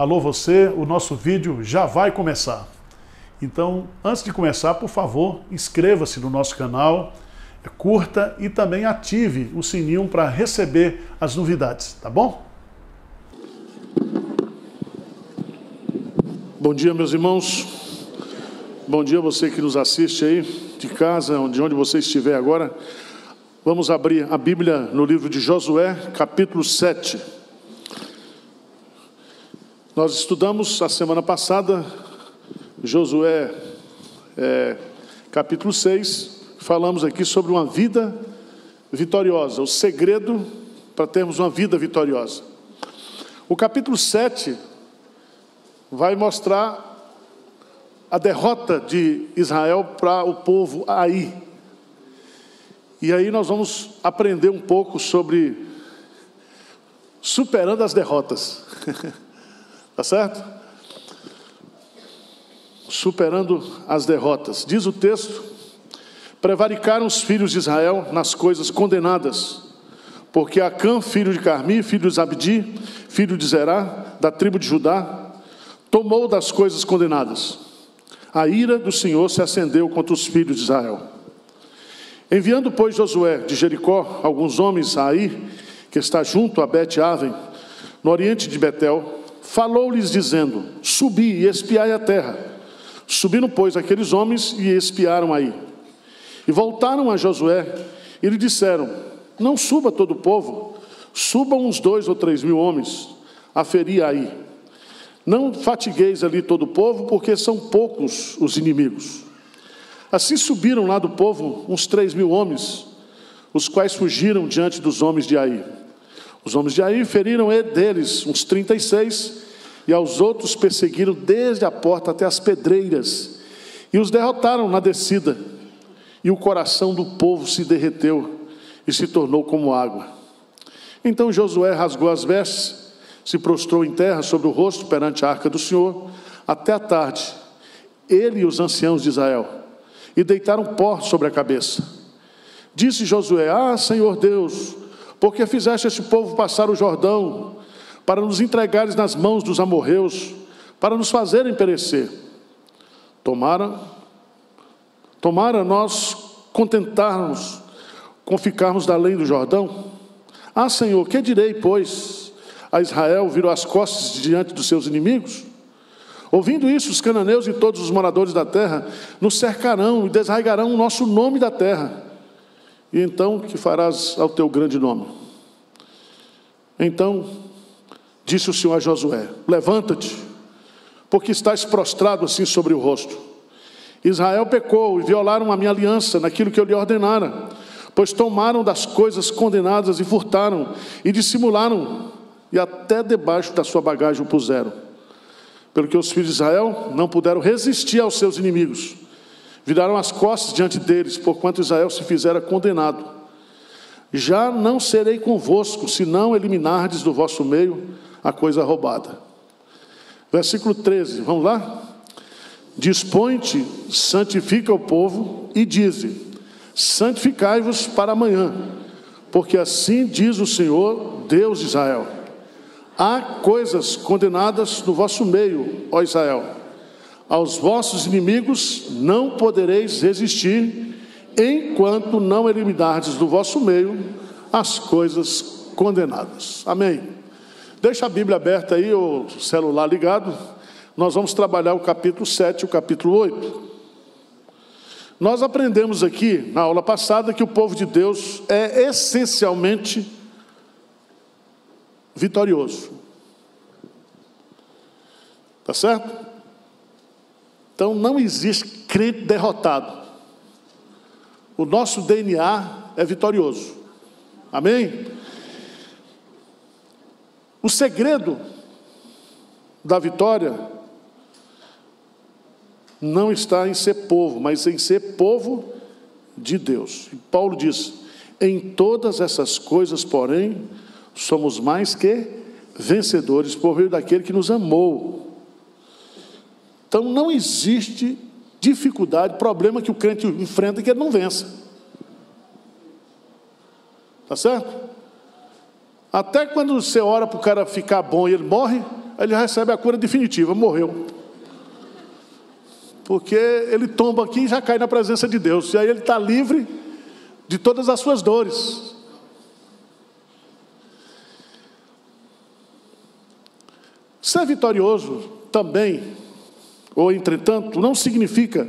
Alô você, o nosso vídeo já vai começar. Então, antes de começar, por favor, inscreva-se no nosso canal, curta e também ative o sininho para receber as novidades, tá bom? Bom dia, meus irmãos. Bom dia a você que nos assiste aí de casa, de onde você estiver agora. Vamos abrir a Bíblia no livro de Josué, capítulo 7. Nós estudamos a semana passada Josué capítulo 6. Falamos aqui sobre uma vida vitoriosa, o segredo para termos uma vida vitoriosa. O capítulo 7 vai mostrar a derrota de Israel para o povo Ai. E aí nós vamos aprender um pouco sobre superando as derrotas. Tá certo? Superando as derrotas. Diz o texto: prevaricaram os filhos de Israel nas coisas condenadas, porque Acã, filho de Carmi, filho de Zabdi, filho de Zerá, da tribo de Judá, tomou das coisas condenadas. A ira do Senhor se acendeu contra os filhos de Israel. Enviando, pois, Josué de Jericó alguns homens a Ai, que está junto a Bet-Aven, no oriente de Betel, falou-lhes dizendo: subi e espiai a terra. Subiram, pois, aqueles homens e espiaram Ai. E voltaram a Josué e lhe disseram: não suba todo o povo, subam uns 2 ou 3 mil homens a ferir Ai. Não fatigueis ali todo o povo, porque são poucos os inimigos. Assim subiram lá do povo uns 3 mil homens, os quais fugiram diante dos homens de Ai. Os homens de Ai feriram deles uns 36, e aos outros perseguiram desde a porta até as pedreiras, e os derrotaram na descida. E o coração do povo se derreteu e se tornou como água. Então Josué rasgou as vestes, se prostrou em terra sobre o rosto perante a arca do Senhor, até a tarde, ele e os anciãos de Israel, e deitaram pó sobre a cabeça. Disse Josué: ah, Senhor Deus, porque fizeste este povo passar o Jordão, para nos entregares nas mãos dos amorreus, para nos fazerem perecer. Tomara nós contentarmos com ficarmos da além do Jordão? Ah, Senhor, que direi, pois? A Israel virou as costas diante dos seus inimigos? Ouvindo isso, os cananeus e todos os moradores da terra nos cercarão e desarraigarão o nosso nome da terra. E então, que farás ao teu grande nome? Então disse o Senhor a Josué: levanta-te, porque estás prostrado assim sobre o rosto. Israel pecou e violaram a minha aliança naquilo que eu lhe ordenara, pois tomaram das coisas condenadas e furtaram, e dissimularam, e até debaixo da sua bagagem o puseram. Pelo que os filhos de Israel não puderam resistir aos seus inimigos, viraram as costas diante deles, porquanto Israel se fizera condenado. Já não serei convosco, se não eliminardes do vosso meio a coisa roubada. Versículo 13, vamos lá? Dispõe-te, santifica o povo e dize: santificai-vos para amanhã, porque assim diz o Senhor, Deus de Israel: há coisas condenadas no vosso meio, ó Israel. Aos vossos inimigos não podereis resistir, enquanto não eliminardes do vosso meio as coisas condenadas. Amém. Deixa a Bíblia aberta aí, o celular ligado. Nós vamos trabalhar o capítulo 7 e o capítulo 8. Nós aprendemos aqui, na aula passada, que o povo de Deus é essencialmente vitorioso. Tá certo? Então não existe crente derrotado. O nosso DNA é vitorioso. Amém? O segredo da vitória não está em ser povo, mas em ser povo de Deus. E Paulo diz: em todas essas coisas, porém, somos mais que vencedores por meio daquele que nos amou. Então não existe dificuldade, problema que o crente enfrenta que ele não vença. Tá certo? Até quando você ora para o cara ficar bom e ele morre, Aí ele recebe a cura definitiva, morreu. Porque ele tomba aqui e já cai na presença de Deus. E aí ele está livre de todas as suas dores. Ser vitorioso também, ou entretanto, não significa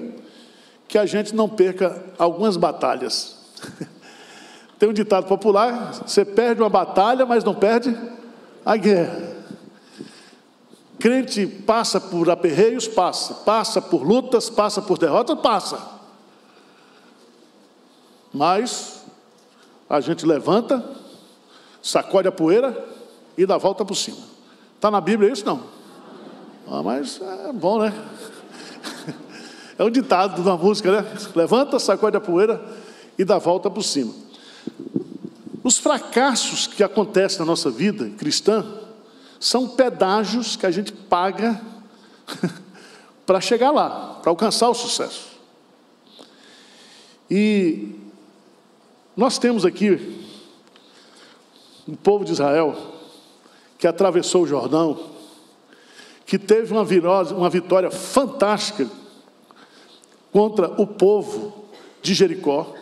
que a gente não perca algumas batalhas. Tem um ditado popular: você perde uma batalha, mas não perde a guerra. Crente passa por aperreios, passa por lutas, passa por derrotas, passa. Mas a gente levanta, sacode a poeira e dá a volta por cima. Está na Bíblia isso? Não. Mas é bom, né? É um ditado de uma música, né? Levanta, sacode a poeira e dá a volta por cima. Os fracassos que acontecem na nossa vida cristã são pedágios que a gente paga para chegar lá, para alcançar o sucesso. E nós temos aqui o povo de Israel que atravessou o Jordão, que teve uma vitória fantástica contra o povo de Jericó.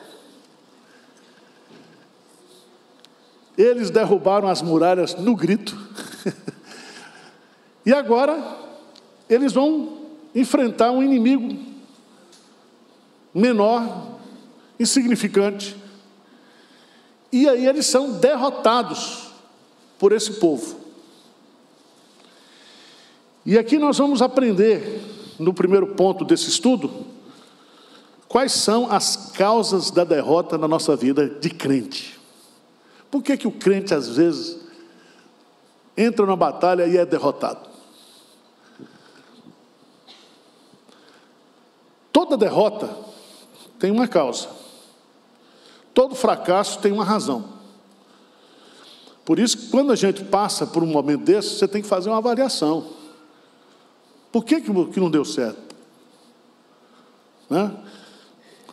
Eles derrubaram as muralhas no grito. E agora eles vão enfrentar um inimigo menor, insignificante. E aí eles são derrotados por esse povo. E aqui nós vamos aprender, no primeiro ponto desse estudo, quais são as causas da derrota na nossa vida de crente. Por que o crente, às vezes, entra numa batalha e é derrotado? Toda derrota tem uma causa. Todo fracasso tem uma razão. Por isso que quando a gente passa por um momento desse, você tem que fazer uma avaliação. Por que não deu certo? Né?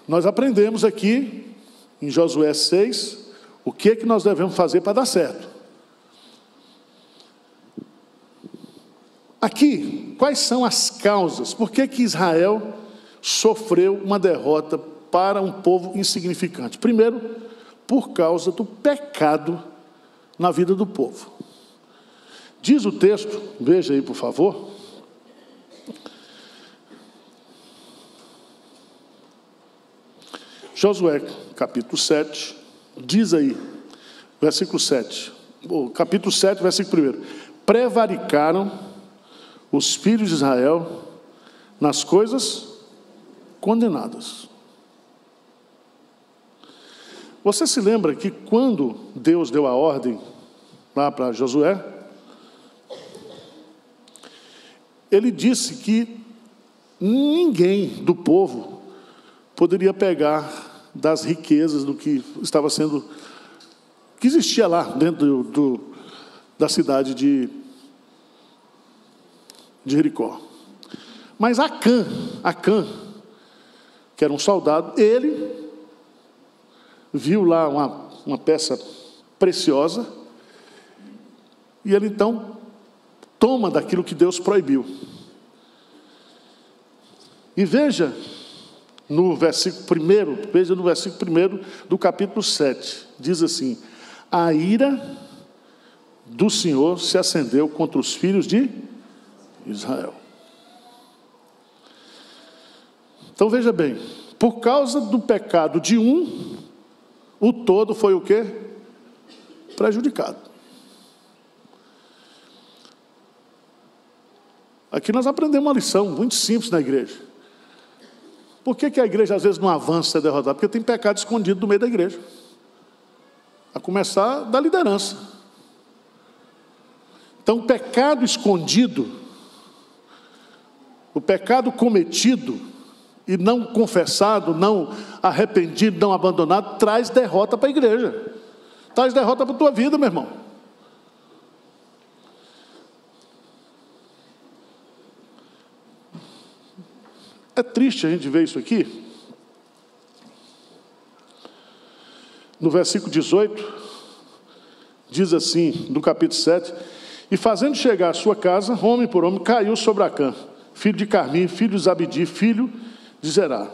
Nós aprendemos aqui, em Josué 6, o que nós devemos fazer para dar certo. Aqui, quais são as causas? Por que Israel sofreu uma derrota para um povo insignificante? Primeiro, por causa do pecado na vida do povo. Diz o texto, veja aí por favor. Josué, capítulo 7, diz aí, versículo 7, capítulo 7, versículo 1. Prevaricaram os filhos de Israel nas coisas condenadas. Você se lembra que quando Deus deu a ordem lá para Josué, ele disse que ninguém do povo poderia pegar das riquezas do que estava sendo, que existia lá dentro da cidade de Jericó. Mas Acã, que era um soldado, ele viu lá uma peça preciosa, e ele então toma daquilo que Deus proibiu. E veja no versículo 1 do capítulo 7, diz assim: a ira do Senhor se acendeu contra os filhos de Israel. Então veja bem, por causa do pecado de um, o todo foi o quê? Prejudicado. Aqui nós aprendemos uma lição muito simples na igreja. Por que a igreja às vezes não avança e é derrotada? Porque tem pecado escondido no meio da igreja. A começar da liderança. Então o pecado escondido, o pecado cometido e não confessado, não arrependido, não abandonado, traz derrota para a igreja. Traz derrota para a tua vida, meu irmão. É triste a gente ver isso aqui. No versículo 18, diz assim, do capítulo 7, E fazendo chegar à sua casa, homem por homem, caiu sobre Acã, filho de Carmi, filho de Zabdi, filho de Zerá.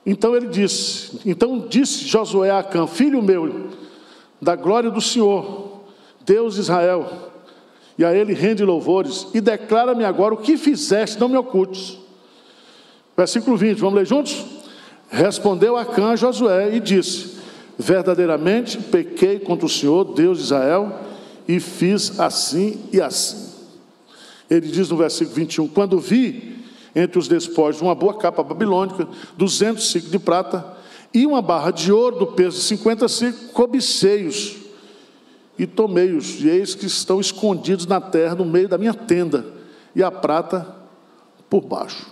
Então disse Josué a Acã: filho meu, da glória do Senhor, Deus de Israel, e a ele rende louvores, e declara-me agora o que fizeste, não me ocultes. Versículo 20, vamos ler juntos? Respondeu Acã a Josué e disse: verdadeiramente pequei contra o Senhor, Deus de Israel, e fiz assim e assim. Ele diz no versículo 21, quando vi entre os despojos uma boa capa babilônica, 200 ciclos de prata, e uma barra de ouro do peso de 50 ciclos, cobicei-os e tomei-os, e eis que estão escondidos na terra, no meio da minha tenda, e a prata por baixo.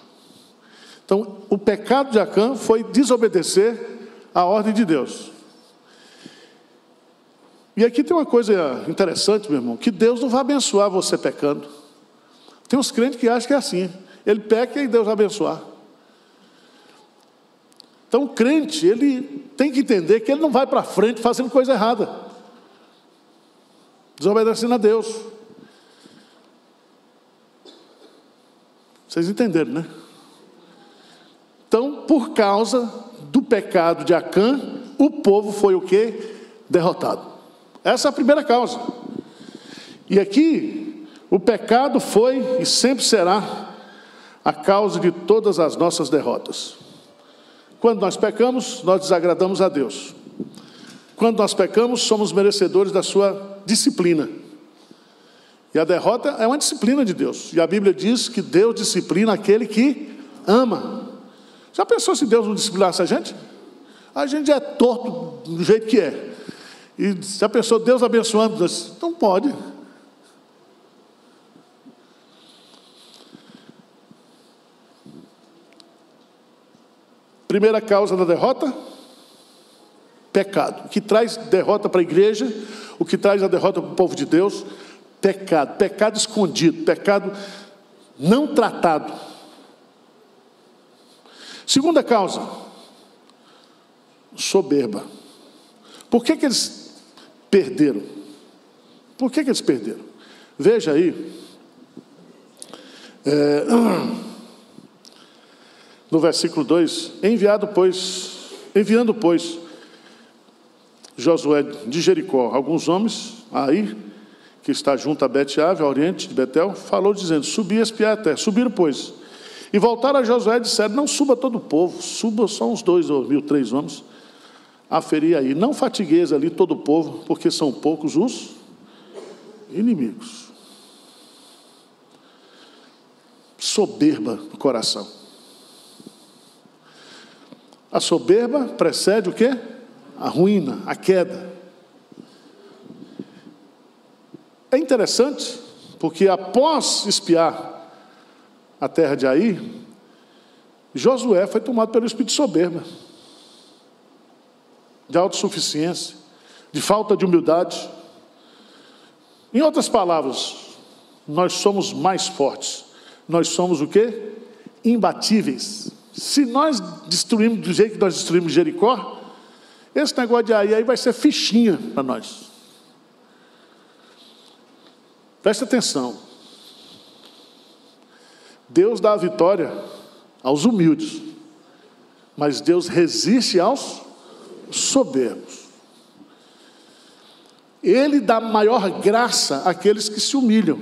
Então, o pecado de Acã foi desobedecer a ordem de Deus. E aqui tem uma coisa interessante, meu irmão, que Deus não vai abençoar você pecando. Tem uns crentes que acham que é assim, ele peca e Deus vai abençoar. Então o crente, ele tem que entender que ele não vai para frente fazendo coisa errada, desobedecendo a Deus. Vocês entenderam, né? Então, por causa do pecado de Acã, o povo foi o quê? Derrotado. Essa é a primeira causa. E aqui, o pecado foi e sempre será a causa de todas as nossas derrotas. Quando nós pecamos, nós desagradamos a Deus. Quando nós pecamos, somos merecedores da sua disciplina. E a derrota é uma disciplina de Deus. E a Bíblia diz que Deus disciplina aquele que ama. Já pensou se Deus não disciplinasse a gente? A gente é torto do jeito que é. E já pensou Deus abençoando? Não pode. Primeira causa da derrota? Pecado. O que traz derrota para a igreja, o que traz a derrota para o povo de Deus? Pecado. Pecado escondido, pecado não tratado. Segunda causa, soberba. Por que eles perderam? Por que eles perderam? Veja aí, no versículo 2, enviando, pois, Josué de Jericó, alguns homens, aí, que está junto a Bet-Ave, ao oriente de Betel, falou dizendo, subi a espiar a terra. Subiram, pois, e voltaram a Josué e disseram, não suba todo o povo, suba só uns 2.000, 3 homens, a ferir aí, não fatigueis ali todo o povo, porque são poucos os inimigos. Soberba no coração. A soberba precede o quê? A ruína, a queda. É interessante, porque após espiar a terra de Ai, Josué foi tomado pelo espírito de soberba, de autossuficiência, de falta de humildade. Em outras palavras, nós somos mais fortes. Nós somos o quê? Imbatíveis. Se nós destruímos do jeito que nós destruímos Jericó, esse negócio de aí vai ser fichinha para nós. Presta atenção. Deus dá a vitória aos humildes, mas Deus resiste aos soberbos. Ele dá maior graça àqueles que se humilham.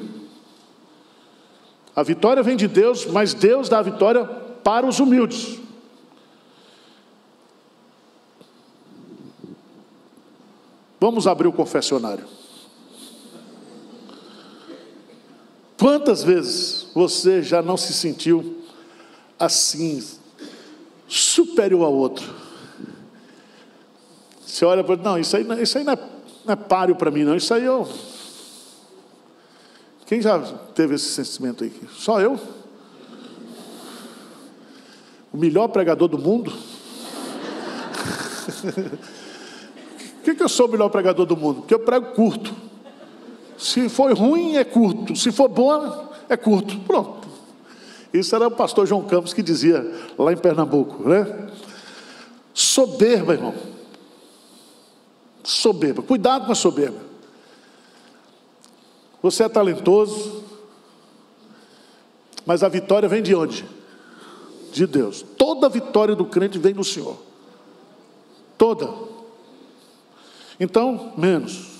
A vitória vem de Deus, mas Deus dá a vitória para os humildes. Vamos abrir o confessionário. Quantas vezes você já não se sentiu assim, superior ao outro? Você olha para não, isso aí não é páreo para mim, não. Isso aí eu... Quem já teve esse sentimento aí? Só eu? O melhor pregador do mundo? Por que eu sou o melhor pregador do mundo? Porque eu prego curto. Se for ruim, é curto. Se for bom, é curto. Pronto. Isso era o pastor João Campos que dizia lá em Pernambuco, né? Soberba, irmão. Soberba. Cuidado com a soberba. Você é talentoso, mas a vitória vem de onde? De Deus. Toda a vitória do crente vem do Senhor. Toda. Então, menos.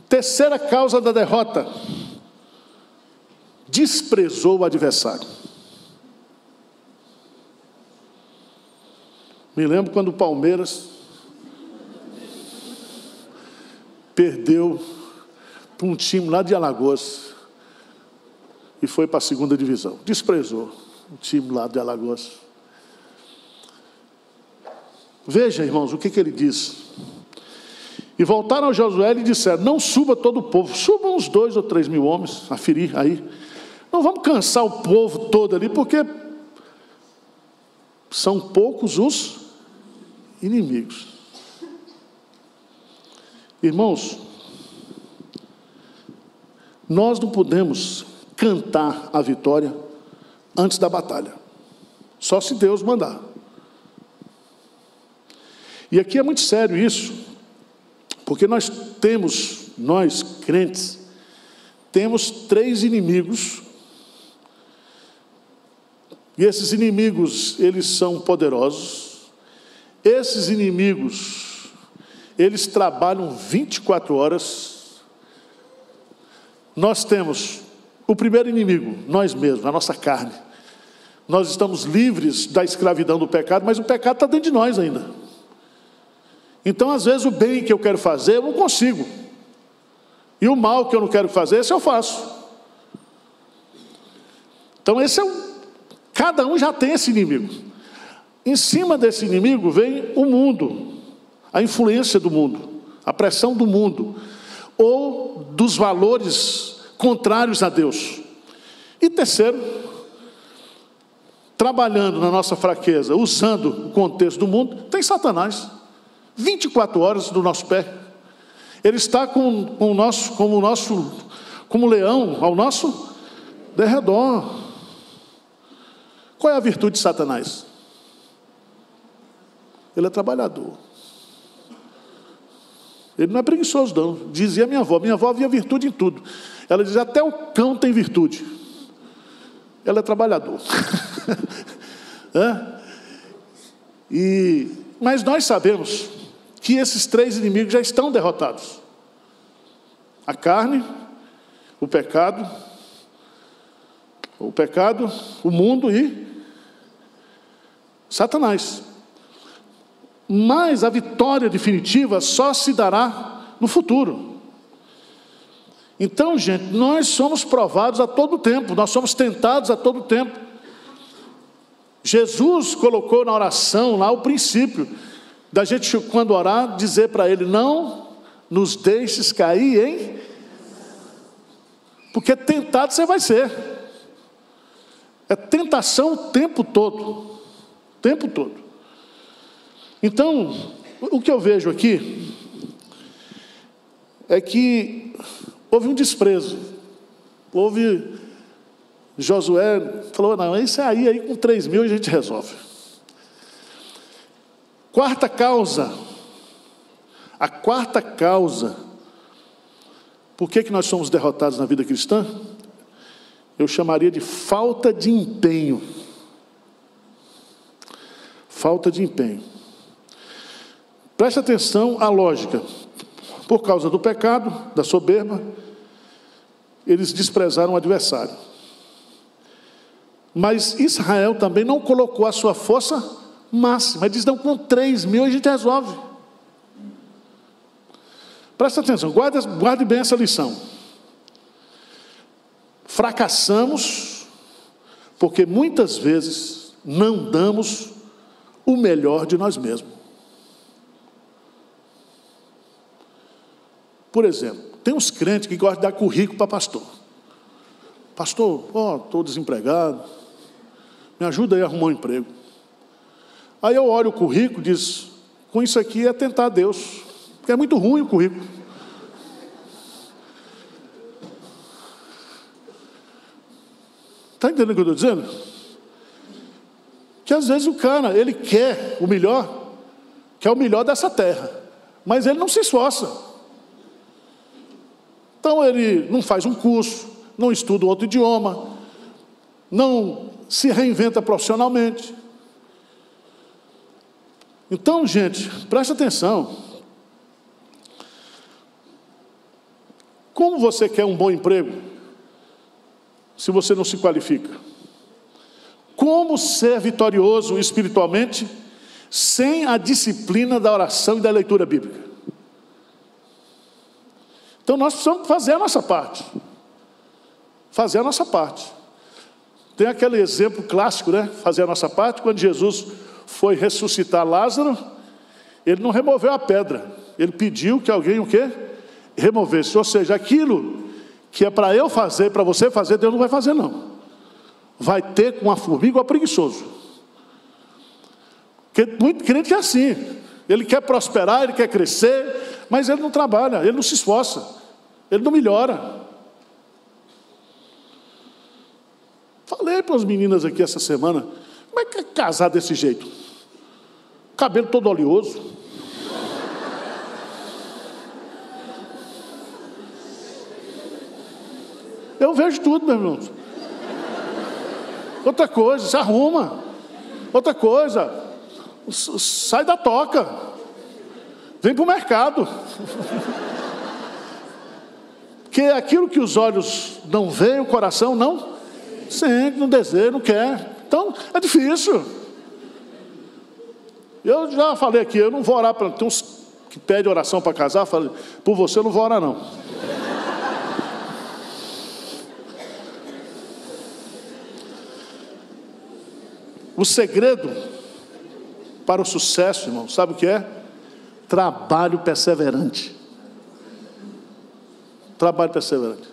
Terceira causa da derrota: desprezou o adversário. Me lembro quando o Palmeiras perdeu para um time lá de Alagoas e foi para a segunda divisão. Desprezou o time lá de Alagoas. Veja, irmãos, o que ele diz. E voltaram a Josué e disseram: não suba todo o povo, subam uns 2 ou 3 mil homens a ferir aí. Não vamos cansar o povo todo ali, porque são poucos os inimigos. Irmãos, nós não podemos cantar a vitória antes da batalha, só se Deus mandar. E aqui é muito sério isso, porque nós crentes, temos 3 inimigos, e esses inimigos, eles são poderosos. Esses inimigos, eles trabalham 24 horas. Nós temos o primeiro inimigo, nós mesmos, a nossa carne. Nós estamos livres da escravidão do pecado, mas o pecado está dentro de nós ainda. Então, às vezes, o bem que eu quero fazer, eu não consigo. E o mal que eu não quero fazer, esse eu faço. Então, cada um já tem esse inimigo. Em cima desse inimigo vem o mundo, a influência do mundo, a pressão do mundo, ou dos valores contrários a Deus. E terceiro, trabalhando na nossa fraqueza, usando o contexto do mundo, tem Satanás, 24 horas do nosso pé. Ele está como leão ao nosso derredor. Qual é a virtude de Satanás? Ele é trabalhador. Ele não é preguiçoso, não. Dizia minha avó via virtude em tudo. Ela dizia: até o cão tem virtude. Ela é trabalhador. Mas nós sabemos que esses 3 inimigos já estão derrotados: a carne, o pecado, o mundo e Satanás. Mas a vitória definitiva só se dará no futuro. Então, gente, nós somos provados a todo tempo, nós somos tentados a todo tempo. Jesus colocou na oração lá o princípio da gente, quando orar, dizer para ele: não nos deixes cair em... Porque tentado você vai ser. É tentação o tempo todo. O tempo todo. Então, o que eu vejo aqui é que houve um desprezo. Josué falou: não, isso aí com 3 mil a gente resolve. Quarta causa. A quarta causa. Por que nós somos derrotados na vida cristã? Eu chamaria de falta de empenho. Falta de empenho. Preste atenção à lógica. Por causa do pecado, da soberba, eles desprezaram o adversário. Mas Israel também não colocou a sua força máxima. Ele diz: não, com 3 mil a gente resolve. Preste atenção, guarde bem essa lição. Fracassamos porque muitas vezes não damos o melhor de nós mesmos. Por exemplo, tem uns crentes que gostam de dar currículo para pastor. Pastor, estou desempregado, me ajuda aí a arrumar um emprego. Aí eu olho o currículo e diz: com isso aqui é tentar Deus, porque é muito ruim o currículo. Está entendendo o que eu estou dizendo? Que às vezes o cara, ele quer o melhor dessa terra, mas ele não se esforça. Então ele não faz um curso, não estuda outro idioma, não se reinventa profissionalmente. Então, gente, preste atenção. Como você quer um bom emprego se você não se qualifica? Como ser vitorioso espiritualmente sem a disciplina da oração e da leitura bíblica? Então nós precisamos fazer a nossa parte. Fazer a nossa parte. Tem aquele exemplo clássico, né? Fazer a nossa parte. Quando Jesus foi ressuscitar Lázaro, ele não removeu a pedra. Ele pediu que alguém o quê? Removesse. Ou seja, aquilo que é para eu fazer, para você fazer, Deus não vai fazer não. Vai ter com uma formiga ou preguiçoso. Porque muito crente é assim. Ele quer prosperar, ele quer crescer, mas ele não trabalha, ele não se esforça, ele não melhora. Falei para as meninas aqui essa semana, como é que é casar desse jeito? Cabelo todo oleoso. Eu vejo tudo, meu irmão. Outra coisa, se arruma. Outra coisa, sai da toca. Vem para o mercado. Porque aquilo que os olhos não veem, o coração não sente, não deseja, não quer. Então, é difícil. Eu já falei aqui, eu não vou orar para... Tem uns que pedem oração para casar, falei, por você eu não vou orar não. O segredo para o sucesso, irmão, sabe o que é? Trabalho perseverante. Trabalho perseverante.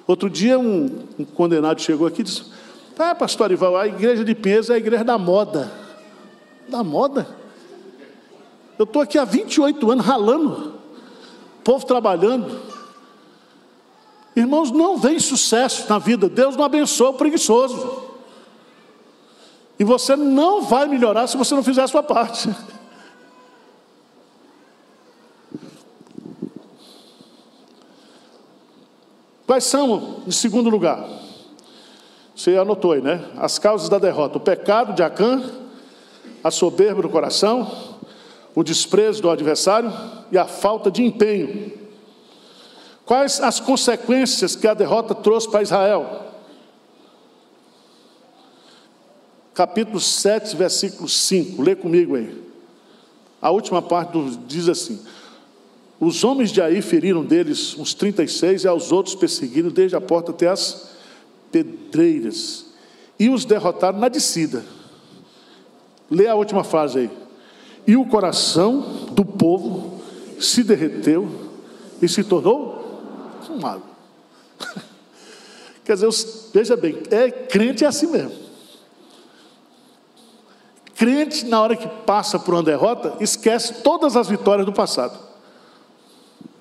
Outro dia um condenado chegou aqui e disse, pastor Arival, a igreja de Pinheiros é a igreja da moda. Da moda? Eu estou aqui há 28 anos ralando, povo trabalhando. Irmãos, não vem sucesso na vida, Deus não abençoa o preguiçoso. E você não vai melhorar se você não fizer a sua parte. Quais são, em segundo lugar? Você anotou aí, né? As causas da derrota: o pecado de Acã, a soberba do coração, o desprezo do adversário e a falta de empenho. Quais as consequências que a derrota trouxe para Israel? Capítulo 7, versículo 5, lê comigo aí. A última parte diz assim: os homens de Ai feriram deles uns 36, e aos outros perseguiram desde a porta até as pedreiras, e os derrotaram na descida. Lê a última frase aí. E o coração do povo se derreteu e se tornou fumado. Quer dizer, veja bem, crente é assim mesmo. Crente, na hora que passa por uma derrota, esquece todas as vitórias do passado.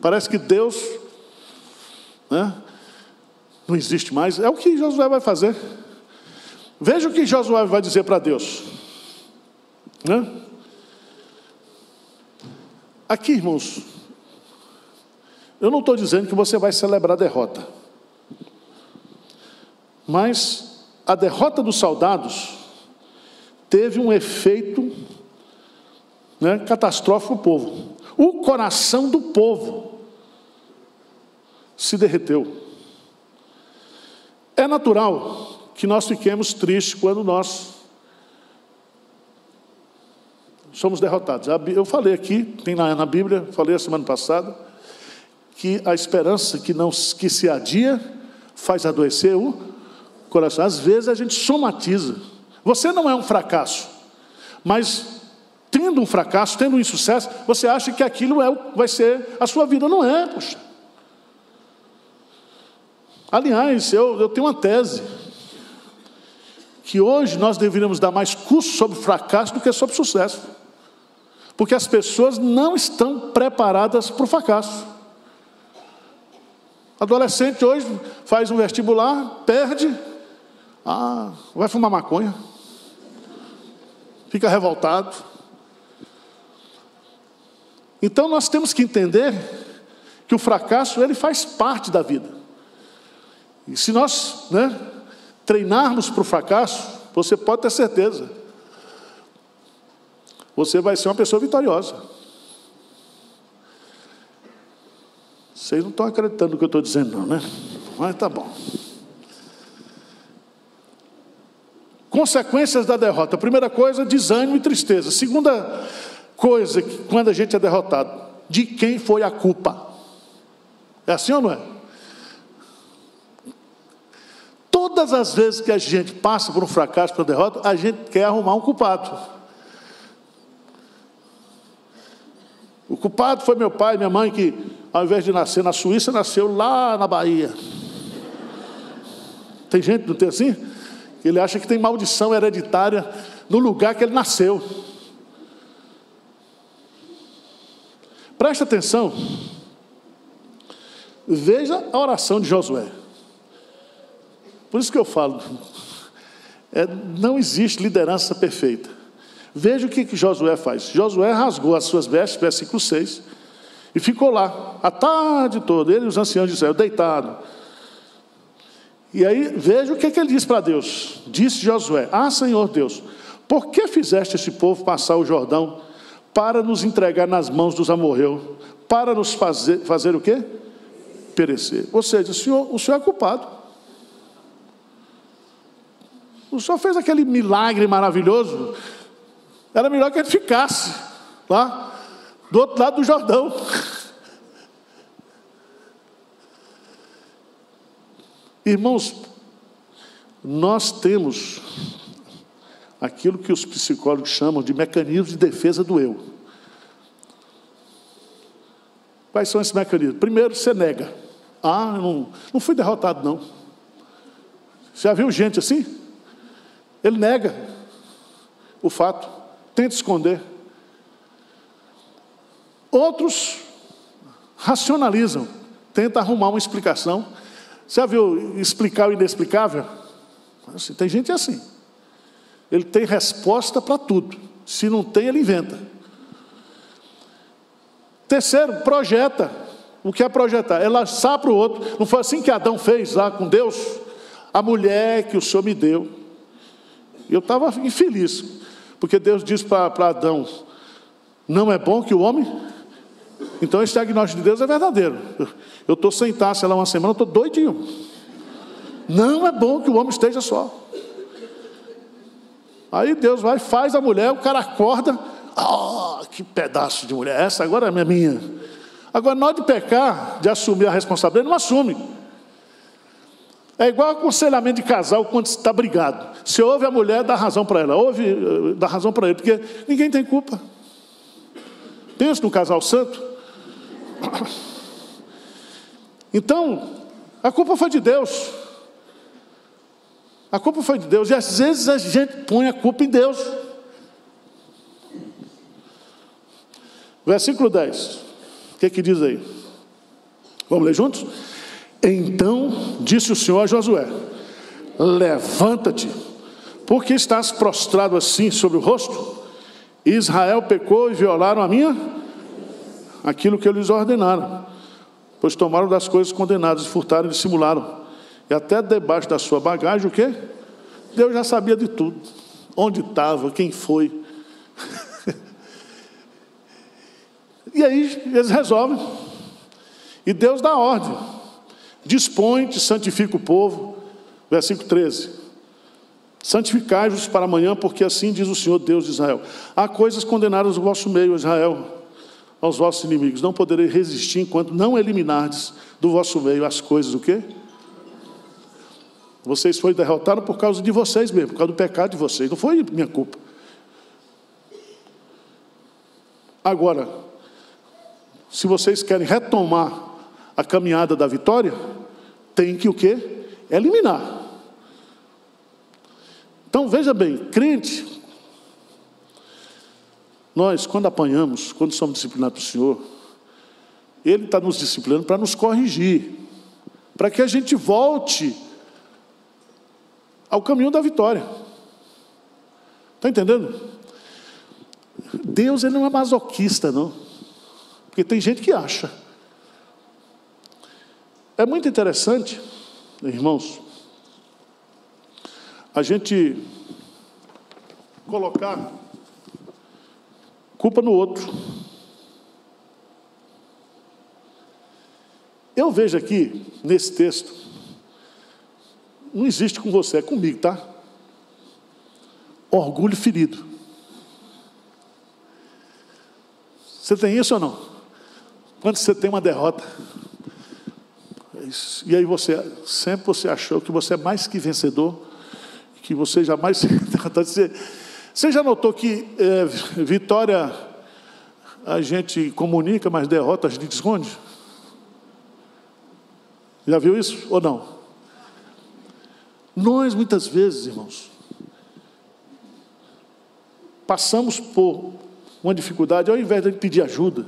Parece que Deus, né, não existe mais. É o que Josué vai fazer. Veja o que Josué vai dizer para Deus, né? Aqui, irmãos, eu não estou dizendo que você vai celebrar a derrota, mas a derrota dos soldados teve um efeito, né, catastrófico no povo. O coração do povo se derreteu. É natural que nós fiquemos tristes quando nós somos derrotados. Eu falei aqui, tem na Bíblia, falei a semana passada, que a esperança que se adia faz adoecer o coração. Às vezes a gente somatiza. Você não é um fracasso, mas tendo um fracasso, tendo um insucesso, você acha que aquilo vai ser a sua vida. Não é, poxa. Aliás, eu tenho uma tese, que hoje nós deveríamos dar mais curso sobre fracasso do que sobre sucesso, porque as pessoas não estão preparadas para o fracasso. Adolescente hoje faz um vestibular, perde, vai fumar maconha, fica revoltado. Então nós temos que entender que que o fracasso, ele faz parte da vida. E se nós, treinarmos para o fracasso, você pode ter certeza, você vai ser uma pessoa vitoriosa. Vocês não estão acreditando no que eu estou dizendo não, né? Mas tá bom. Consequências da derrota. Primeira coisa, desânimo e tristeza. Segunda coisa, quando a gente é derrotado, de quem foi a culpa? É assim ou não é? Todas as vezes que a gente passa por um fracasso, por uma derrota, a gente quer arrumar um culpado. O culpado foi meu pai e minha mãe, que ao invés de nascer na Suíça, nasceu lá na Bahia. Tem gente, não tem assim? Ele acha que tem maldição hereditária no lugar que ele nasceu. Presta atenção. Veja a oração de Josué. Por isso que eu falo, não existe liderança perfeita. Veja o que Josué faz. Josué rasgou as suas vestes, versículo 6, e ficou lá a tarde toda, ele e os anciãos de Israel, deitados. E aí, veja o que ele diz para Deus. Disse Josué: ah, Senhor Deus, por que fizeste esse povo passar o Jordão para nos entregar nas mãos dos amorreus, para nos fazer o quê? Perecer. Ou seja, o Senhor é culpado. O Senhor fez aquele milagre maravilhoso. Era melhor que ele ficasse lá, do outro lado do Jordão. Irmãos, nós temos aquilo que os psicólogos chamam de mecanismos de defesa do eu. Quais são esses mecanismos? Primeiro, você nega. Ah, não fui derrotado, não. Você já viu gente assim? Ele nega o fato, tenta esconder. Outros racionalizam, tenta arrumar uma explicação. Você já viu explicar o inexplicável? Assim, tem gente assim. Ele tem resposta para tudo. Se não tem, ele inventa. Terceiro, projeta. O que é projetar? É lançar para o outro. Não foi assim que Adão fez lá com Deus? A mulher que o Senhor me deu. Eu estava infeliz, porque Deus disse para Adão: não é bom que o homem... Então esse diagnóstico de Deus é verdadeiro. Eu estou sem taça lá uma semana, eu estou doidinho. Não é bom que o homem esteja só. Aí Deus vai, faz a mulher, o cara acorda. Que pedaço de mulher, essa agora é minha. Agora, na hora de pecar, de assumir a responsabilidade, não assume. É igual aconselhamento de casal quando está brigado. Se ouve a mulher, dá razão para ela. Dá razão para ele, porque ninguém tem culpa. Pensa no casal santo. Então, a culpa foi de Deus. A culpa foi de Deus. E às vezes a gente põe a culpa em Deus. Versículo 10. O que diz aí? Vamos ler juntos? Então disse o Senhor a Josué: levanta-te, porque estás prostrado assim sobre o rosto? Israel pecou e violaram aquilo que eu lhes ordenaram, pois tomaram das coisas condenadas, furtaram e dissimularam, e até debaixo da sua bagagem, o quê? Deus já sabia de tudo, onde estava, quem foi. E aí eles resolvem, e Deus dá ordem: dispõe-te, santifica o povo. Versículo 13: santificai-vos para amanhã, porque assim diz o Senhor Deus de Israel: há coisas condenadas no vosso meio, Israel, aos vossos inimigos. Não poderei resistir enquanto não eliminardes do vosso meio as coisas, o quê? Vocês foram derrotados por causa de vocês mesmo, por causa do pecado de vocês. Não foi minha culpa. Agora, se vocês querem retomar a caminhada da vitória, tem que o quê? Eliminar. Então, veja bem, crente, nós, quando apanhamos, quando somos disciplinados pelo Senhor, Ele está nos disciplinando para nos corrigir, para que a gente volte ao caminho da vitória. Está entendendo? Deus, Ele não é masoquista, não. Porque tem gente que acha. É muito interessante, irmãos, a gente colocar culpa no outro. Eu vejo aqui, nesse texto, não existe com você, é comigo, tá? Orgulho ferido. Você tem isso ou não? Quando você tem uma derrota, e aí sempre você achou que você é mais que vencedor, que você jamais... Você já notou que vitória a gente comunica, mas derrota a gente esconde? Já viu isso ou não? Nós, muitas vezes, irmãos, passamos por uma dificuldade, ao invés de a gente pedir ajuda,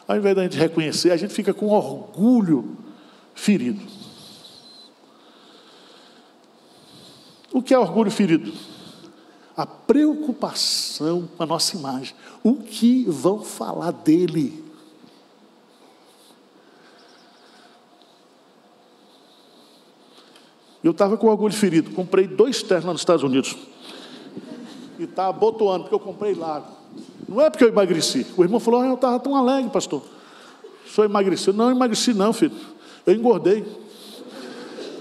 ao invés de a gente reconhecer, a gente fica com orgulho ferido. O que é orgulho ferido? A preocupação com a nossa imagem. O que vão falar dele? Eu estava com orgulho ferido, comprei 2 ternos lá nos Estados Unidos. E estava abotoando, porque eu comprei largo. Não é porque eu emagreci. O irmão falou, eu estava tão alegre, pastor. O senhor emagreceu? Não, emagreci não, filho. Eu engordei.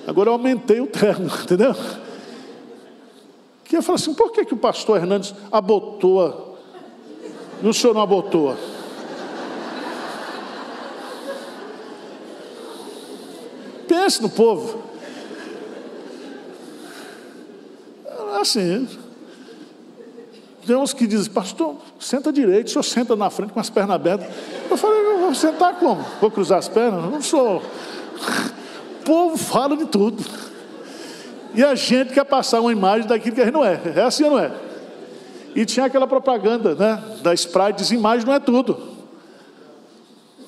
Agora eu aumentei o terno, entendeu? Que eu falo assim, por que o pastor Hernandes abotoa e o senhor não abotoa? Pense no povo. Assim, tem uns que dizem, pastor, senta direito, o senhor senta na frente com as pernas abertas. Eu falei, eu vou sentar como? Vou cruzar as pernas? Não sou. O povo fala de tudo. E a gente quer passar uma imagem daquilo que a gente não é. É assim ou não é? E tinha aquela propaganda, né, da Sprite, diz, imagem não é tudo.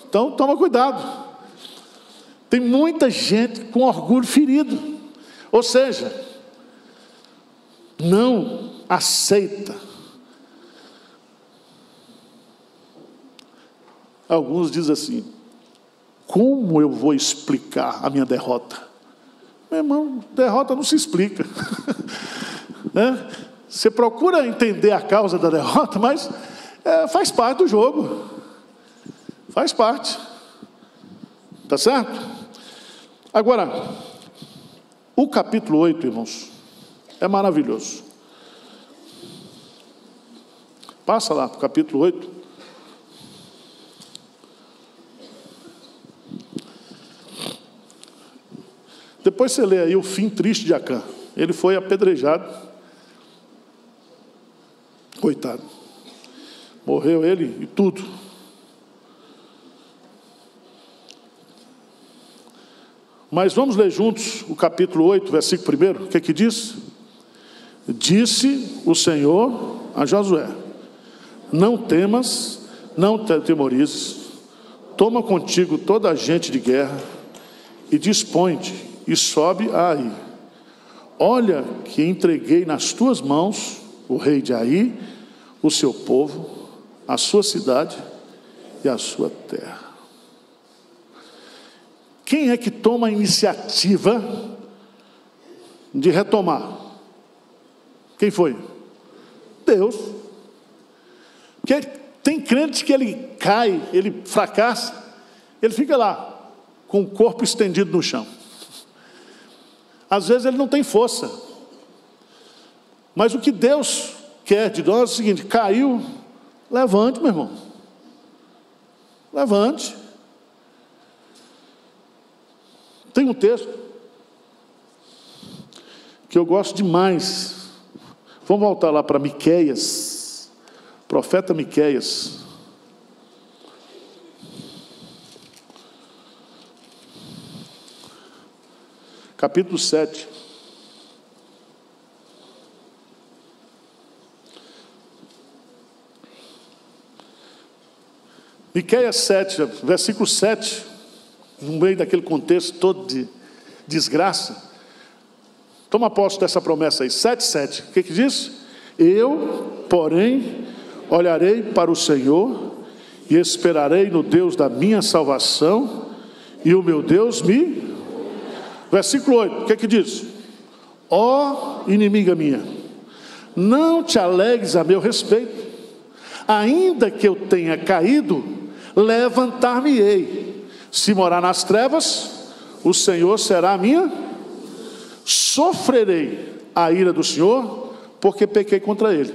Então, toma cuidado. Tem muita gente com orgulho ferido. Ou seja, não aceita. Alguns dizem assim, como eu vou explicar a minha derrota? Meu irmão, derrota não se explica. Né? Você procura entender a causa da derrota, mas faz parte do jogo. Faz parte. Tá certo? Agora, o capítulo 8, irmãos, é maravilhoso. Passa lá para o capítulo 8. Depois você lê aí o fim triste de Acã. Ele foi apedrejado. Coitado. Morreu ele e tudo. Mas vamos ler juntos o capítulo 8, versículo 1. O que é que diz? Disse o Senhor a Josué, não temas, não te atemorizes, toma contigo toda a gente de guerra e dispõe-te e sobe a Ai. Olha que entreguei nas tuas mãos o rei de Ai, o seu povo, a sua cidade e a sua terra. Quem é que toma a iniciativa de retomar? Quem foi? Deus. Porque tem crente que ele cai, ele fracassa, ele fica lá, com o corpo estendido no chão. Às vezes ele não tem força. Mas o que Deus quer de nós é o seguinte, caiu, levante, meu irmão. Levante. Tem um texto que eu gosto demais. Vamos voltar lá para Miqueias, profeta Miqueias. Capítulo 7. Miqueias 7, versículo 7, no meio daquele contexto todo de desgraça. Toma posse dessa promessa aí, 7:7. O que diz? Eu, porém, olharei para o Senhor e esperarei no Deus da minha salvação, e o meu Deus me Versículo 8, o que é que diz? Ó inimiga minha, não te alegres a meu respeito, ainda que eu tenha caído, levantar-me-ei. Se morar nas trevas, o Senhor será a minha. Sofrerei a ira do Senhor, porque pequei contra Ele,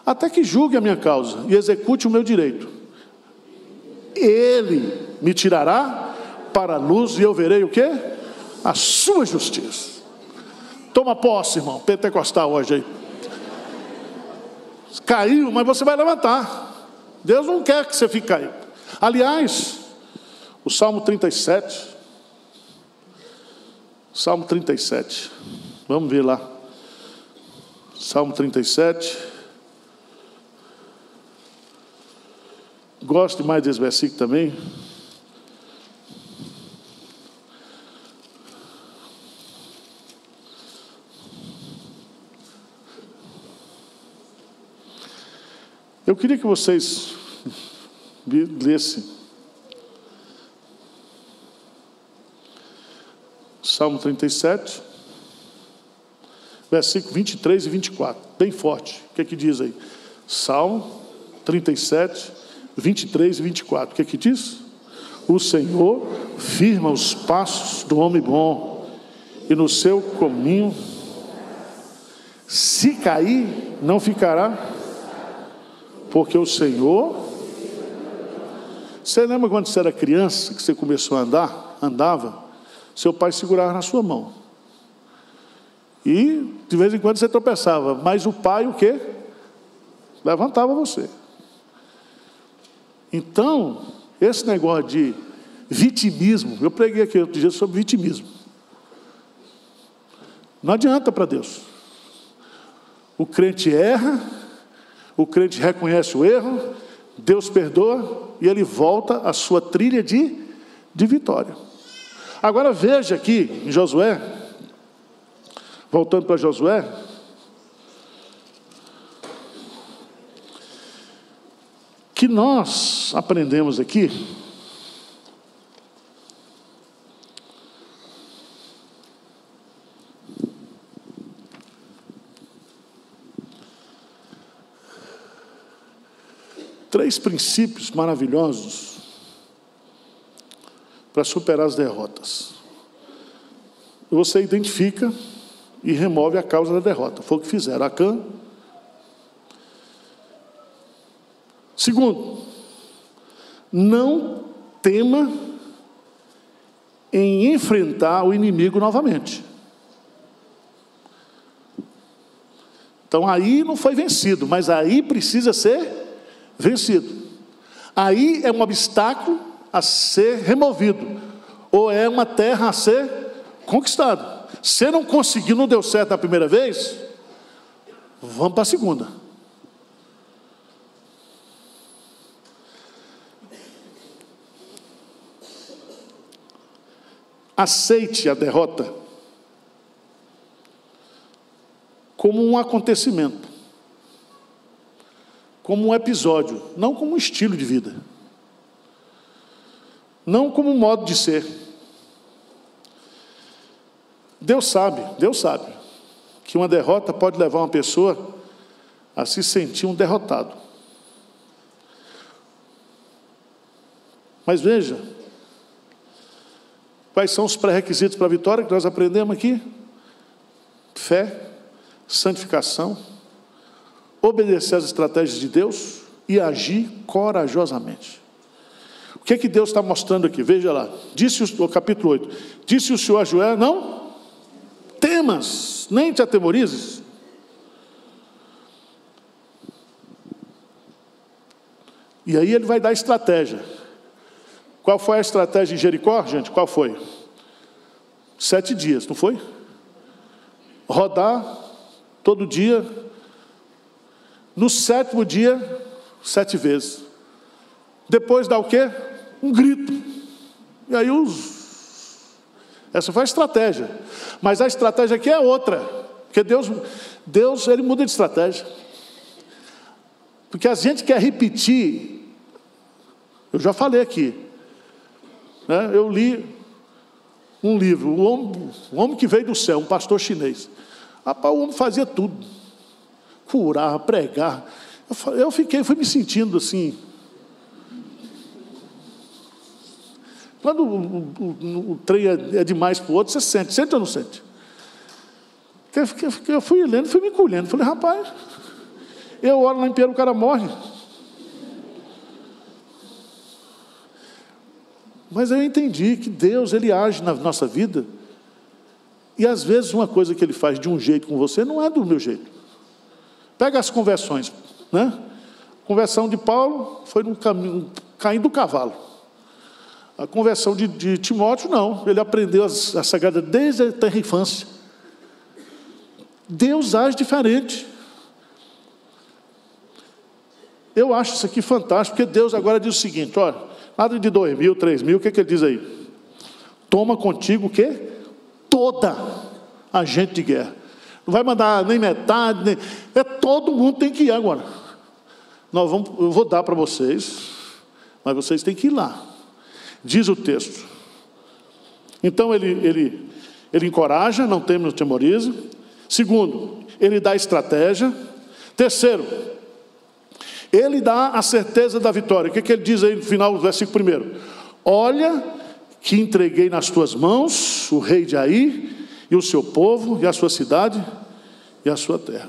até que julgue a minha causa e execute o meu direito. Ele me tirará para a luz e eu verei o quê? A sua justiça. Toma posse, irmão, pentecostal hoje aí. Caiu, mas você vai levantar. Deus não quer que você fique caído. Aliás, o Salmo 37. Salmo 37. Vamos ver lá. Salmo 37. Gosto mais desse versículo também. Eu queria que vocês lessem Salmo 37, versículo 23 e 24, bem forte. O que é que diz aí? Salmo 37, 23 e 24, o que é que diz? O Senhor firma os passos do homem bom, e no seu caminho, se cair, não ficará, porque o Senhor... Você lembra quando você era criança, que você começou a andava, seu pai segurava na sua mão, e de vez em quando você tropeçava, mas o pai o quê? Levantava você. Então, esse negócio de vitimismo, eu preguei aqui outro dia sobre vitimismo, não adianta para Deus. O crente erra, o crente reconhece o erro, Deus perdoa e ele volta à sua trilha de vitória. Agora veja aqui em Josué, voltando para Josué, que nós aprendemos aqui três princípios maravilhosos para superar as derrotas. Você identifica e remove a causa da derrota. Foi o que fizeram Acã. Segundo, não tema em enfrentar o inimigo novamente. Então aí não foi vencido, mas aí precisa ser vencido. Aí é um obstáculo a ser removido, ou é uma terra a ser conquistada. Se não conseguiu, não deu certo na primeira vez, vamos para a segunda. Aceite a derrota como um acontecimento, como um episódio, não como um estilo de vida, não como um modo de ser. Deus sabe que uma derrota pode levar uma pessoa a se sentir um derrotado. Mas veja, quais são os pré-requisitos para a vitória que nós aprendemos aqui? Fé, santificação, obedecer às estratégias de Deus e agir corajosamente. O que é que Deus está mostrando aqui? Veja lá, disse o capítulo 8, disse o Senhor a Joé, não temas, nem te atemorizes. E aí ele vai dar estratégia. Qual foi a estratégia em Jericó, gente? Qual foi? 7 dias, não foi? Rodar todo dia. No 7º dia, 7 vezes. Depois dá o quê? Um grito. E aí essa foi a estratégia. Mas a estratégia aqui é outra. Porque Deus ele muda de estratégia. Porque a gente quer repetir. Eu já falei aqui, né? Eu li um livro, um homem que veio do céu, um pastor chinês. Rapaz, o homem fazia tudo. Curar, pregar. Eu fui me sentindo assim. Quando o trem é demais para o outro, você sente ou não sente? Eu fui lendo, fui me encolhendo. Falei, rapaz, eu oro lá em Peru, o cara morre. Mas eu entendi que Deus, Ele age na nossa vida. E às vezes uma coisa que Ele faz de um jeito com você, não é do meu jeito. Pega as conversões, né? A conversão de Paulo foi no caminho, caindo do cavalo. A conversão de Timóteo, não. Ele aprendeu a Sagrada desde a terra infância. Deus age diferente. Eu acho isso aqui fantástico, porque Deus agora diz o seguinte, olha, nada de 2.000, 3.000, o que Ele diz aí? Toma contigo o quê? Toda a gente de guerra. Não vai mandar nem metade, todo mundo tem que ir agora. Eu vou dar para vocês, mas vocês têm que ir lá. Diz o texto. Então ele encoraja, não teme, não temorize. Segundo, ele dá estratégia. Terceiro, ele dá a certeza da vitória. O que ele diz aí no final do versículo 1? Olha que entreguei nas tuas mãos o rei de Ai, e o seu povo, e a sua cidade, e a sua terra.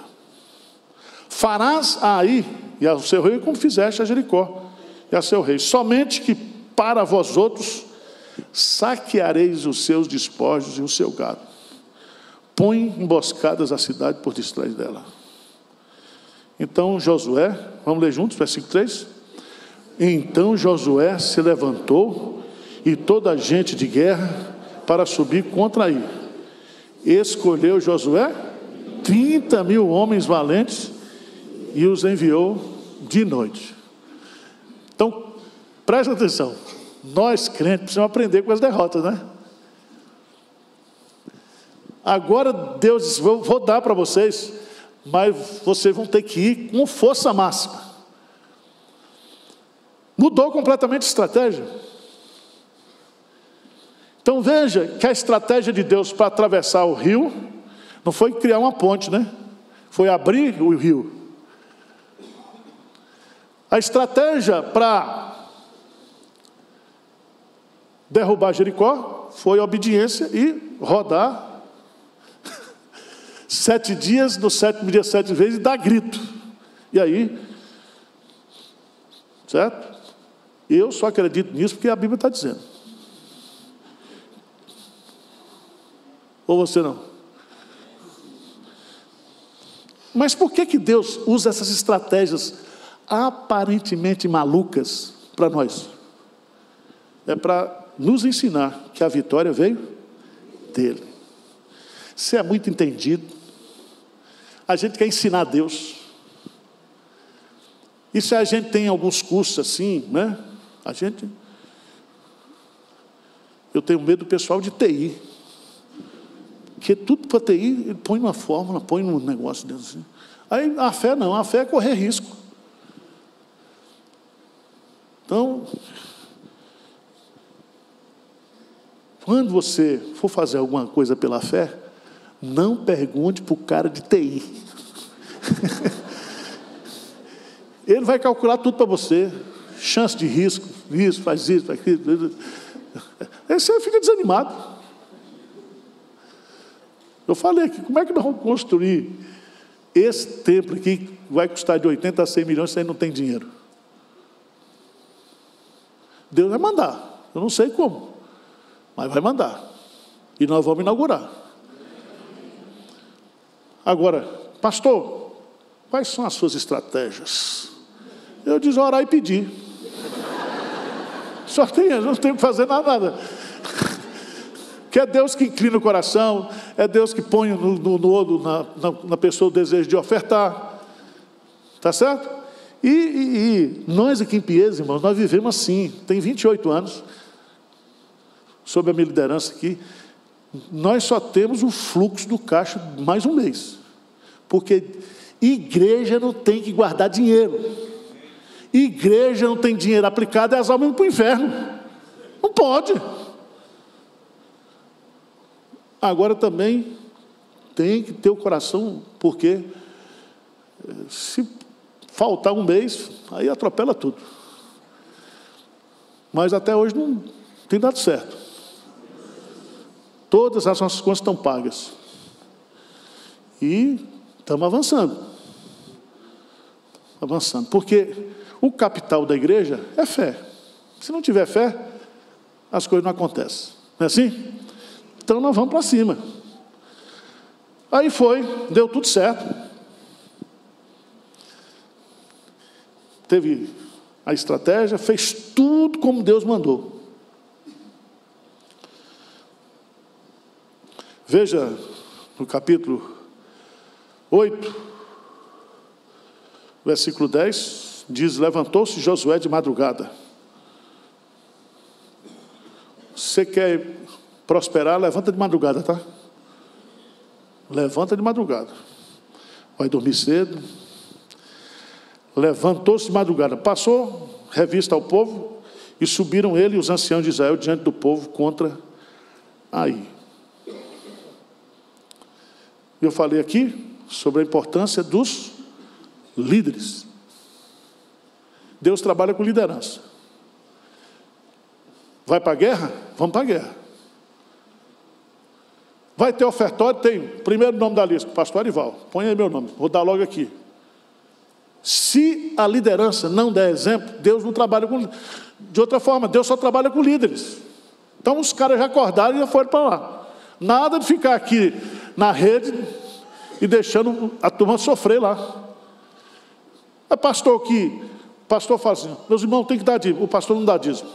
Farás a Ai e ao seu rei como fizeste a Jericó e a seu rei. Somente que para vós outros saqueareis os seus despojos e o seu gado. Põe emboscadas a cidade por detrás dela. Então Josué, vamos ler juntos, versículo 3. Então Josué se levantou e toda a gente de guerra para subir contra Ai. Escolheu Josué 30.000 homens valentes e os enviou de noite. Então, presta atenção. Nós crentes precisamos aprender com as derrotas, né? Agora Deus diz, vou dar para vocês, mas vocês vão ter que ir com força máxima. Mudou completamente a estratégia. Então veja que a estratégia de Deus para atravessar o rio não foi criar uma ponte, né? Foi abrir o rio. A estratégia para derrubar Jericó foi obediência e rodar 7 dias, no 7º dia 7 vezes, e dar grito. E aí, certo? Eu só acredito nisso porque a Bíblia está dizendo. Ou você não? Mas por que Deus usa essas estratégias aparentemente malucas para nós? É para nos ensinar que a vitória veio dele. Você é muito entendido. A gente quer ensinar a Deus. E se a gente tem alguns cursos assim, né? Eu tenho medo do pessoal de TI. Porque tudo para TI, ele põe uma fórmula, põe um negócio dentro assim. Aí a fé não, a fé é correr risco. Então, quando você for fazer alguma coisa pela fé, não pergunte para o cara de TI. Ele vai calcular tudo para você. Chance de risco, isso, faz isso, faz aquilo. Aí você fica desanimado. Eu falei aqui, como é que nós vamos construir esse templo aqui que vai custar de 80 a 100 milhões se aí não tem dinheiro? Deus vai mandar. Eu não sei como, mas vai mandar. E nós vamos inaugurar. Agora, pastor, quais são as suas estratégias? Eu disse, orar e pedir. Só tem, eu não tenho que fazer nada. Que é Deus que inclina o coração, é Deus que põe na pessoa o desejo de ofertar. Tá certo? E nós aqui em Pies, irmãos, nós vivemos assim, tem 28 anos, sob a minha liderança aqui, nós só temos o fluxo do caixa mais um mês. Porque igreja não tem que guardar dinheiro. Igreja não tem dinheiro aplicado, é as almas indo para o inferno. Não pode. Agora também tem que ter o coração, porque se faltar um mês, aí atropela tudo. Mas até hoje não tem dado certo. Todas as nossas contas estão pagas. E estamos avançando. Avançando. Porque o capital da igreja é fé. Se não tiver fé, as coisas não acontecem. Não é assim? Então nós vamos para cima. Aí foi, deu tudo certo. Teve a estratégia, fez tudo como Deus mandou. Veja no capítulo 8, versículo 10, diz: levantou-se Josué de madrugada. Você quer prosperar, levanta de madrugada, tá? Levanta de madrugada. Vai dormir cedo. Levantou-se de madrugada, passou revista ao povo, e subiram ele e os anciãos de Israel diante do povo contra Ai. Eu falei aqui sobre a importância dos líderes. Deus trabalha com liderança. Vai para a guerra? Vamos para a guerra. Vai ter ofertório? Tem. Primeiro nome da lista, pastor Arival. Põe aí meu nome, vou dar logo aqui. Se a liderança não der exemplo, Deus não trabalha com... De outra forma, Deus só trabalha com líderes. Então os caras já acordaram e já foram para lá. Nada de ficar aqui na rede e deixando a turma sofrer lá. É pastor que... O pastor fala assim: meus irmãos, tem que dar dízimo. O pastor não dá dízimo.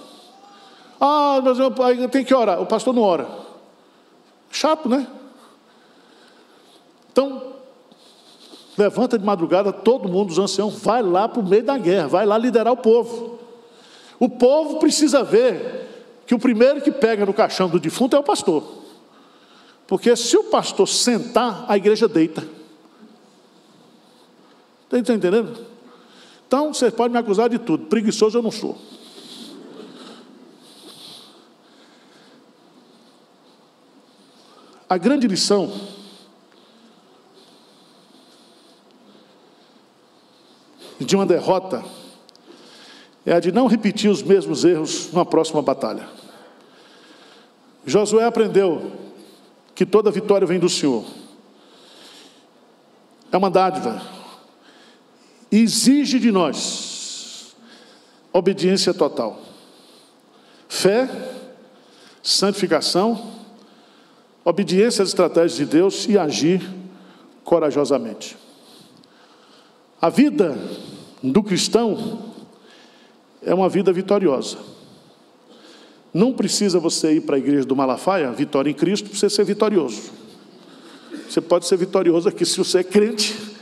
Ah, meus irmãos, tem que orar. O pastor não ora. Chato, né? Então, levanta de madrugada, todo mundo, os anciãos, vai lá para o meio da guerra, vai lá liderar o povo. O povo precisa ver que o primeiro que pega no caixão do defunto é o pastor. Porque se o pastor sentar, a igreja deita. Está entendendo? Então, vocês podem me acusar de tudo. Preguiçoso eu não sou. A grande lição de uma derrota é a de não repetir os mesmos erros numa próxima batalha. Josué aprendeu que toda vitória vem do Senhor. É uma dádiva. E exige de nós obediência total. Fé, santificação, obediência às estratégias de Deus e agir corajosamente. A vida do cristão é uma vida vitoriosa. Não precisa você ir para a igreja do Malafaia, Vitória em Cristo, para você ser vitorioso. Você pode ser vitorioso aqui se você é crente.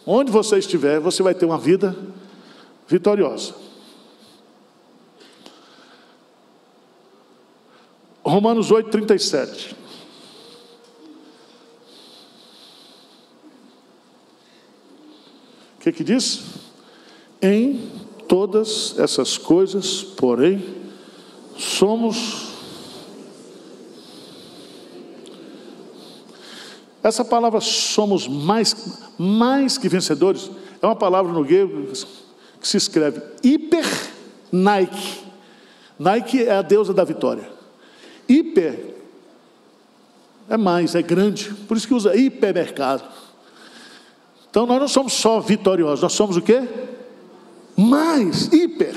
Onde você estiver, você vai ter uma vida vitoriosa. Romanos 8:37. O que diz? Em todas essas coisas, porém, somos... Essa palavra somos mais que vencedores, é uma palavra no grego que se escreve hiper Nike. Nike é a deusa da vitória. Hiper é mais, é grande, por isso que usa hipermercado. Então nós não somos só vitoriosos, nós somos o quê? Mais, hiper.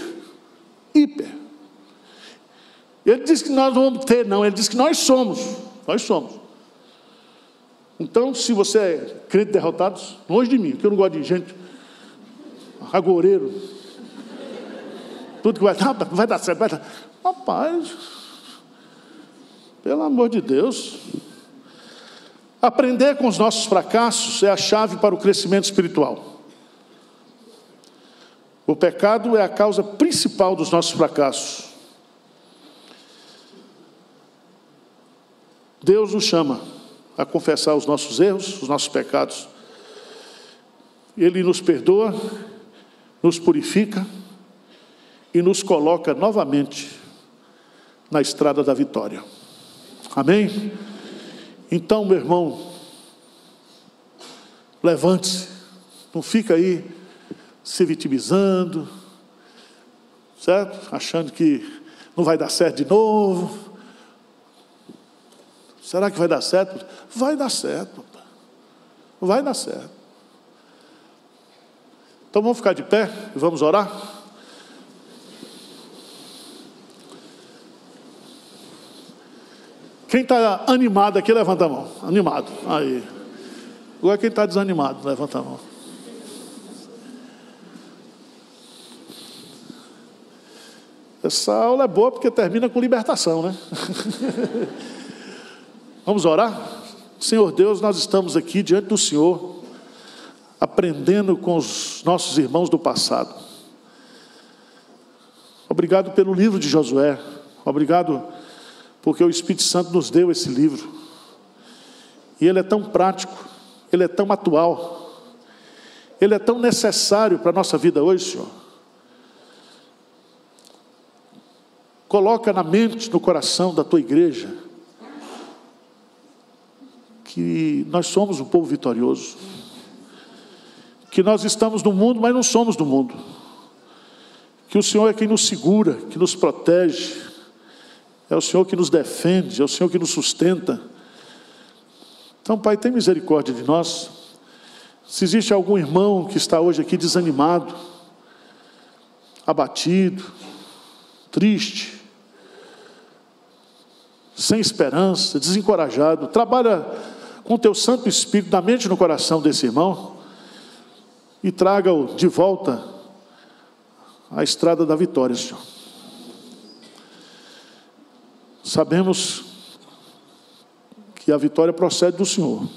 Ele diz que nós não vamos ter, não, ele diz que nós somos. Então, se você é crente derrotado, longe de mim, porque eu não gosto de gente agoureiro. Tudo que vai dar certo, vai dar. Rapaz, pelo amor de Deus. Aprender com os nossos fracassos é a chave para o crescimento espiritual. O pecado é a causa principal dos nossos fracassos. Deus nos chama a confessar os nossos erros, os nossos pecados. Ele nos perdoa, nos purifica e nos coloca novamente na estrada da vitória. Amém? Então, meu irmão, levante-se, não fica aí se vitimizando, certo? Achando que não vai dar certo de novo. Será que vai dar certo? Vai dar certo, papai. Vai dar certo. Então vamos ficar de pé e vamos orar? Quem está animado aqui, levanta a mão. Animado, aí. Agora quem está desanimado, levanta a mão. Essa aula é boa porque termina com libertação, né? Vamos orar? Senhor Deus, nós estamos aqui diante do Senhor, aprendendo com os nossos irmãos do passado. Obrigado pelo livro de Josué. Obrigado porque o Espírito Santo nos deu esse livro. E ele é tão prático, ele é tão atual, ele é tão necessário para a nossa vida hoje, Senhor. Coloca na mente, no coração da tua igreja, que nós somos um povo vitorioso, que nós estamos no mundo, mas não somos do mundo, que o Senhor é quem nos segura, que nos protege, é o Senhor que nos defende, é o Senhor que nos sustenta. Então, Pai, tem misericórdia de nós. Se existe algum irmão que está hoje aqui desanimado, abatido, triste, sem esperança, desencorajado, trabalha com o teu Santo Espírito na mente e no coração desse irmão e traga-o de volta à estrada da vitória, Senhor. Sabemos que a vitória procede do Senhor.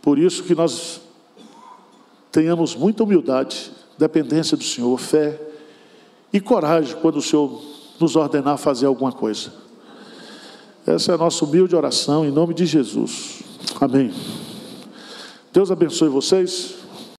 Por isso que nós tenhamos muita humildade, dependência do Senhor, fé e coragem quando o Senhor nos ordenar fazer alguma coisa. Essa é a nossa humilde oração em nome de Jesus. Amém. Deus abençoe vocês.